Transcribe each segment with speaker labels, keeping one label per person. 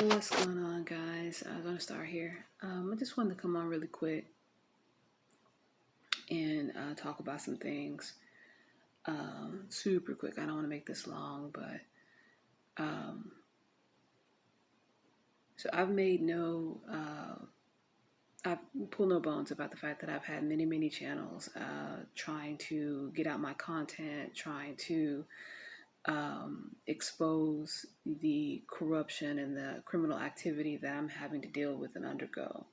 Speaker 1: What's going on, guys? I'm going to start here. I just wanted to come on really quick and talk about some things. Super quick. I don't want to make this long, but um, so I've pulled no bones about the fact that I've had many channels trying to get out my content, trying to expose the corruption and the criminal activity that I'm having to deal with and undergo.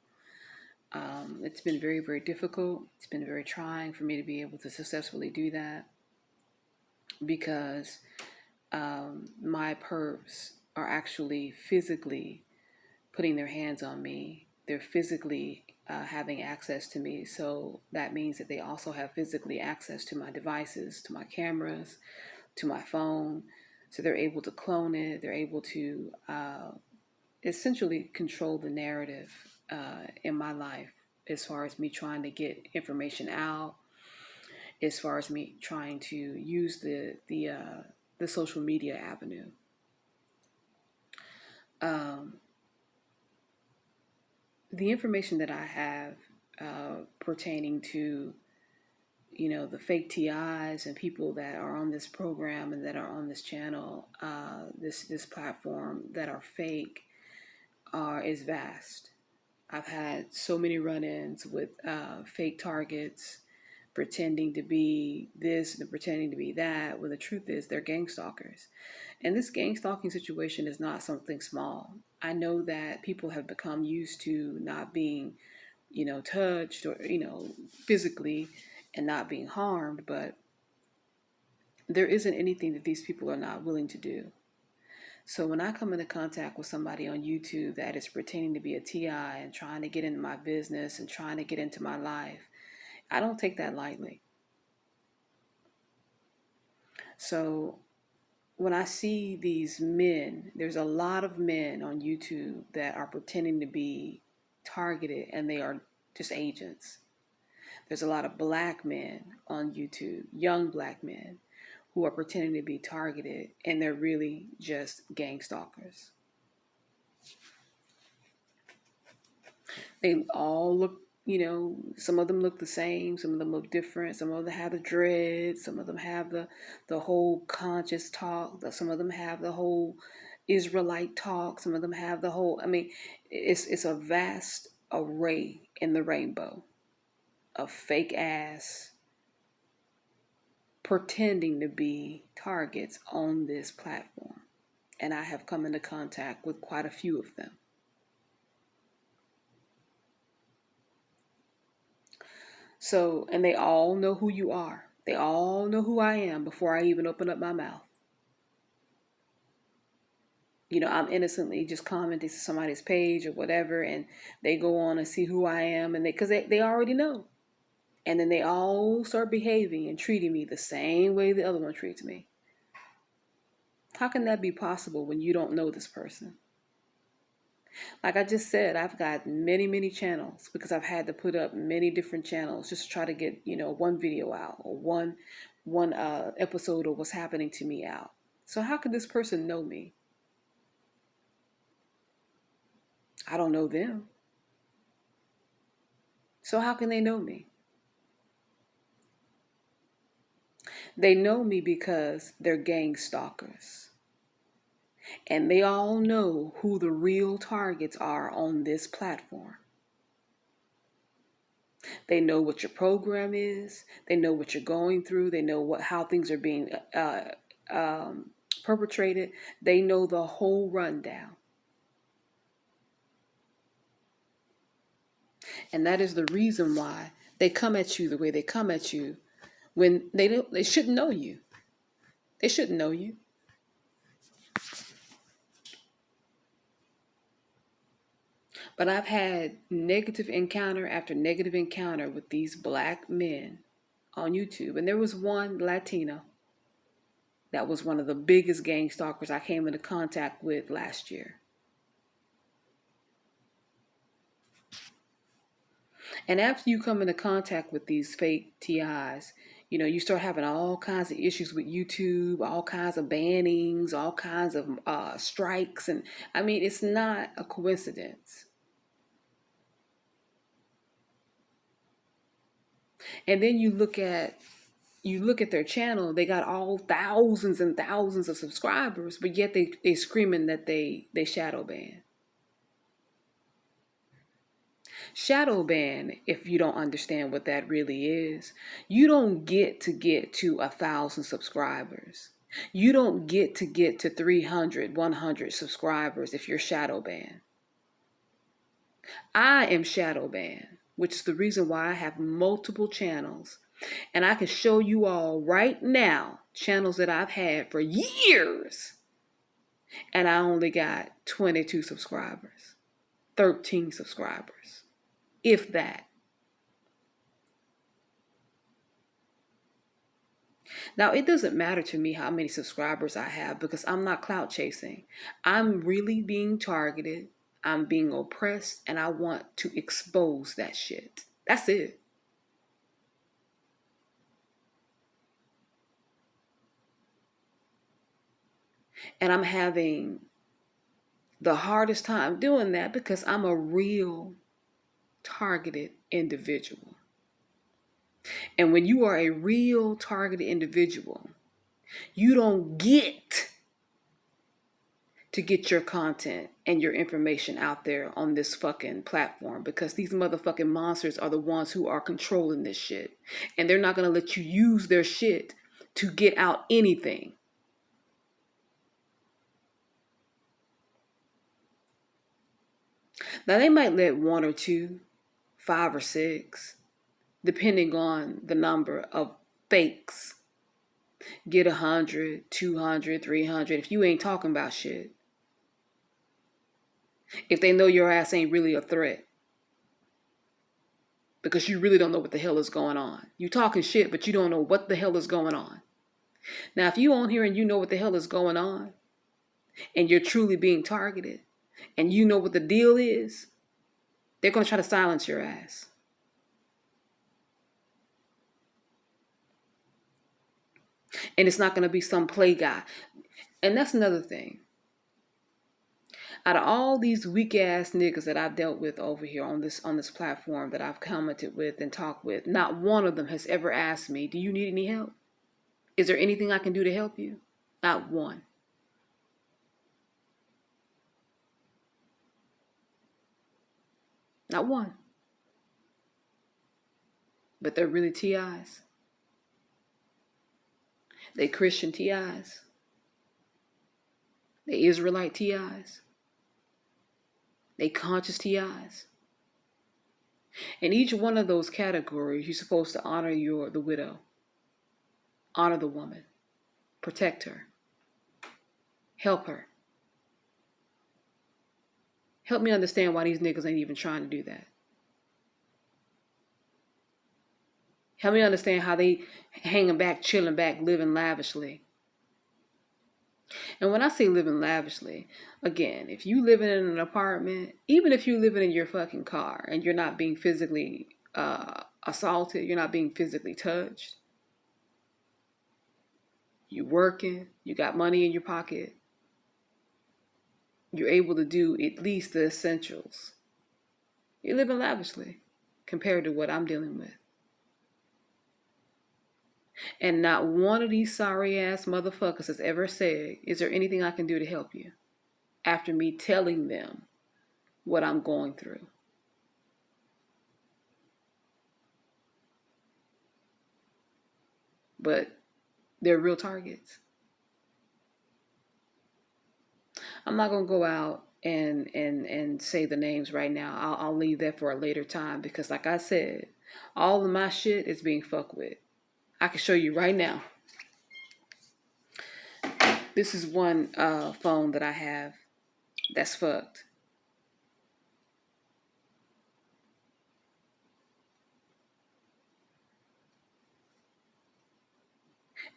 Speaker 1: It's been very difficult. It's been very trying for me to be able to successfully do that because my perps are actually physically putting their hands on me. They're physically having access to me. So that means that they also have physically access to my devices, to my cameras, to my phone. So they're able to clone it. They're able to essentially control the narrative in my life, as far as me trying to get information out, as far as me trying to use the social media avenue. The information that I have pertaining to the fake TIs and people that are on this program and that are on this channel, this platform, that are fake, is vast. I've had so many run-ins with fake targets pretending to be this and pretending to be that, when the truth is they're gang stalkers. And this gang stalking situation is not something small. I know that people have become used to not being, touched or, physically, and not being harmed, but there isn't anything that these people are not willing to do. So when I come into contact with somebody on YouTube that is pretending to be a TI and trying to get into my business and trying to get into my life, I don't take that lightly. So when I see these men, there's a lot of men on YouTube that are pretending to be targeted, and they are just agents. There's a lot of black men on YouTube, young black men, who are pretending to be targeted, and they're really just gang stalkers. They all look, some of them look the same, some of them look different, some of them have the dreads, some of them have the whole conscious talk, some of them have the whole Israelite talk, some of them have the whole, it's a vast array in the rainbow of fake ass pretending to be targets on this platform. And I have come into contact with quite a few of them. So, and they all know who you are. They all know who I am before I even open up my mouth. I'm innocently just commenting to somebody's page or whatever, and they go on and see who I am, and because they already know. And then they all start behaving and treating me the same way the other one treats me. How can that be possible when you don't know this person? Like I just said, I've got many channels because I've had to put up many different channels just to try to get, one video out or one episode of what's happening to me out. So how could this person know me? I don't know them. So how can they know me? They know me because they're gang stalkers. And they all know who the real targets are on this platform. They know what your program is. They know what you're going through. They know how things are being perpetrated. They know the whole rundown. And that is the reason why they come at you the way they come at you, when they shouldn't know you. They shouldn't know you. But I've had negative encounter after negative encounter with these black men on YouTube. And there was one Latino that was one of the biggest gang stalkers I came into contact with last year. And after you come into contact with these fake TIs, You start having all kinds of issues with YouTube, all kinds of bannings, all kinds of strikes. And I mean, it's not a coincidence. And then you look at their channel, they got all thousands and thousands of subscribers, but yet they screaming that they shadow ban. Shadow ban, if you don't understand what that really is, you don't get to 1,000 subscribers. You don't get to 300, 100 subscribers if you're shadow ban. I am shadow ban, which is the reason why I have multiple channels. And I can show you all right now channels that I've had for years. And I only got 22 subscribers, 13 subscribers, if that. Now, it doesn't matter to me how many subscribers I have because I'm not clout chasing. I'm really being targeted. I'm being oppressed, and I want to expose that shit. That's it. And I'm having the hardest time doing that because I'm a real targeted individual. And when you are a real targeted individual, you don't get to get your content and your information out there on this fucking platform because these motherfucking monsters are the ones who are controlling this shit. And they're not going to let you use their shit to get out anything. Now, they might let one or two, 5 or 6, depending on the number of fakes, get 100, 200, 300 if you ain't talking about shit. If they know your ass ain't really a threat. Because you really don't know what the hell is going on. You talking shit, but you don't know what the hell is going on. Now, if you on here and you know what the hell is going on, and you're truly being targeted, and you know what the deal is, they're going to try to silence your ass. And it's not going to be some play guy. And that's another thing. Out of all these weak ass niggas that I've dealt with over here on this platform that I've commented with and talked with, not one of them has ever asked me, do you need any help? Is there anything I can do to help you? Not one. Not one. But they're really TIs. They Christian TIs. They Israelite TIs. They conscious TIs. In each one of those categories, you're supposed to honor the widow. Honor the woman. Protect her. Help her. Help me understand why these niggas ain't even trying to do that. Help me understand how they hanging back, chilling back, living lavishly. And when I say living lavishly, again, if you living in an apartment, even if you living in your fucking car and you're not being physically assaulted, you're not being physically touched, you working, you got money in your pocket, you're able to do at least the essentials. You're living lavishly compared to what I'm dealing with. And not one of these sorry ass motherfuckers has ever said, is there anything I can do to help you? After me telling them what I'm going through. But they're real targets. I'm not going to go out and say the names right now. I'll leave that for a later time because like I said, all of my shit is being fucked with. I can show you right now. This is one phone that I have that's fucked.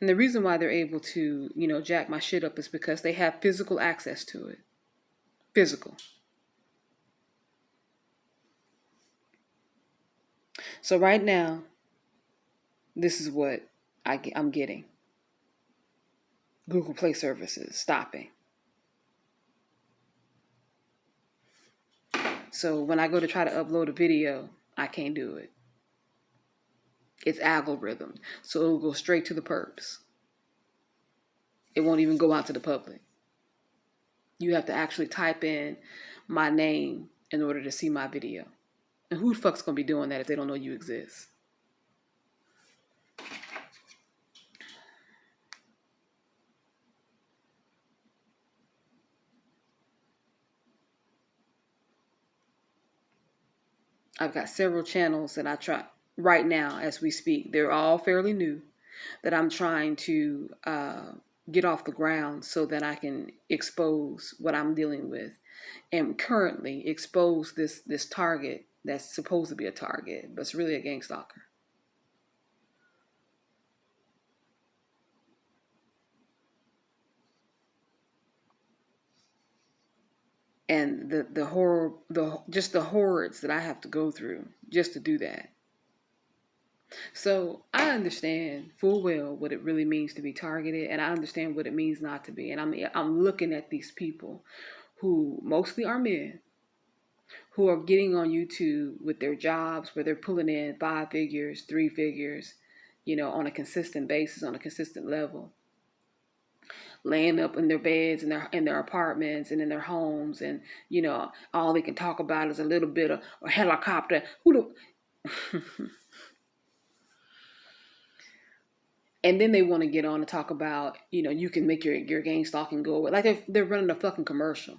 Speaker 1: And the reason why they're able to, jack my shit up is because they have physical access to it. Physical. So right now, this is what I'm getting. Google Play services stopping. So when I go to try to upload a video, I can't do it. It's algorithm. So it'll go straight to the perps. It won't even go out to the public. You have to actually type in my name in order to see my video. And who the fuck's gonna be doing that if they don't know you exist? I've got several channels that I try right now as we speak. They're all fairly new that I'm trying to get off the ground so that I can expose what I'm dealing with, and currently expose this target that's supposed to be a target, but it's really a gang stalker. And the horror, just the horrors that I have to go through just to do that. So I understand full well what it really means to be targeted, and I understand what it means not to be. And I'm looking at these people who mostly are men who are getting on YouTube with their jobs where they're pulling in 5 figures, 3 figures, on a consistent basis, on a consistent level, laying up in their beds, in their apartments and in their homes, and all they can talk about is a little bit of a helicopter. And then they want to get on and talk about, you can make your gang stalking go away. Like they're running a fucking commercial.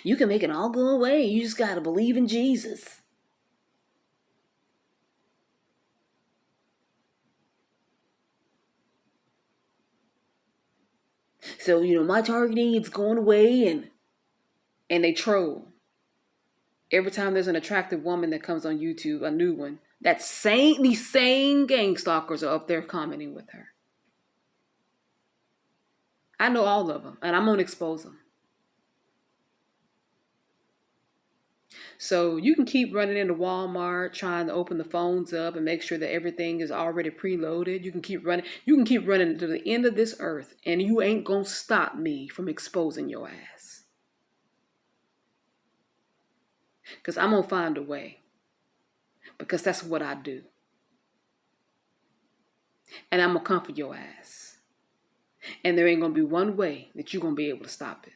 Speaker 1: You can make it all go away. You just got to believe in Jesus. So, my targeting, it's going away, and they troll. Every time there's an attractive woman that comes on YouTube, a new one, these same gang stalkers are up there commenting with her. I know all of them, and I'm going to expose them. So you can keep running into Walmart trying to open the phones up and make sure that everything is already preloaded. You can keep running. You can keep running to the end of this earth, and you ain't going to stop me from exposing your ass. Because I'm going to find a way. Because that's what I do. And I'm going to come for your ass. And there ain't going to be one way that you're going to be able to stop it.